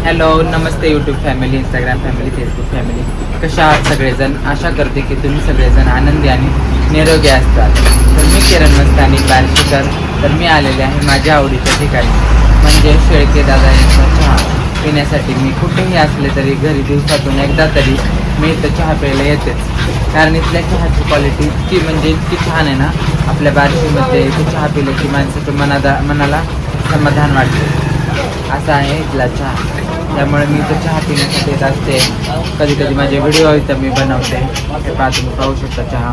Hello नमस्ते YouTube family, Instagram family, Facebook family. कशा आहात सगळेजण? आशा करते की तुम्ही सगळेजण आनंदी आणि निरोगी असतात. तर मी किरण मस्तानी बार्शीकर. तर मी आलेले आहे माझ्या आवडीच्या ठिकाणी, म्हणजे शेळके दादा यांचा चहा पिण्यासाठी. मी कुठेही असले तरी घरी दिवसातून एकदा तरी मी इथं चहा प्यायला येतेच, कारण इथल्या चहाची क्वालिटी इतकी म्हणजे इतकी छान आहे ना. आपल्या बार्शीमध्ये इथे चहा पिलं की माणसाच्या मनाला समाधान वाटते. असा आहे इथला चहा. त्यामुळे मी इथं चहा पिण्यासाठी येत असते. कधी कधी माझे व्हिडिओ इथं मी बनवते. हे पहा, तुम्ही पाहू शकता चहा.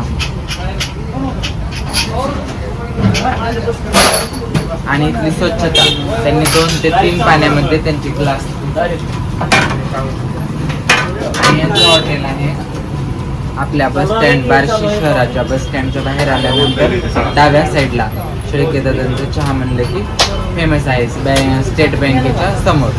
आणि इथली स्वच्छता, त्यांनी 2 ते 3 पाण्यामध्ये त्यांची ग्लास. आणि यांचं हॉटेल आहे आपल्या बस स्टँड, बार्शी शहराच्या बस स्टँडच्या बाहेर आल्यानंतर डाव्या साईडला शेळके दादांचं चहा म्हणलं की फेमस आहे, स्टेट बँकेच्या समोर.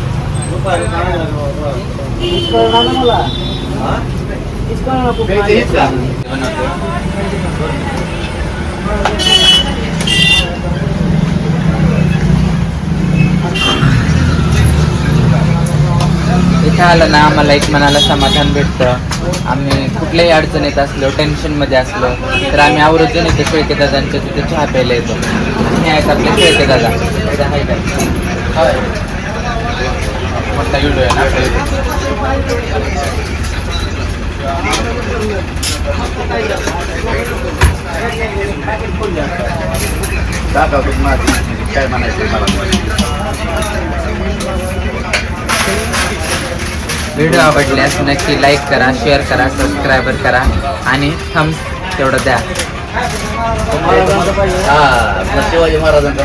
इथं आलं ना आम्हाला एक मनाला समाधान भेटतं. आम्ही कुठल्याही अडचणीत असलो, टेन्शनमध्ये असलो तर आम्ही आवर्जून इथे शेळके दादांच्या तिथे चहा प्यायला येतो. आणि हे आहेत आपले शेळके दादा. आहे काय मोठा व्हिडिओ आहे ना. काय म्हणायचं मला. व्हिडिओ आवडल्यास नक्की लाईक करा, शेअर करा, सबस्क्राईबर करा आणि थम्स तेवढं द्या. शिवाजी महाराजांचा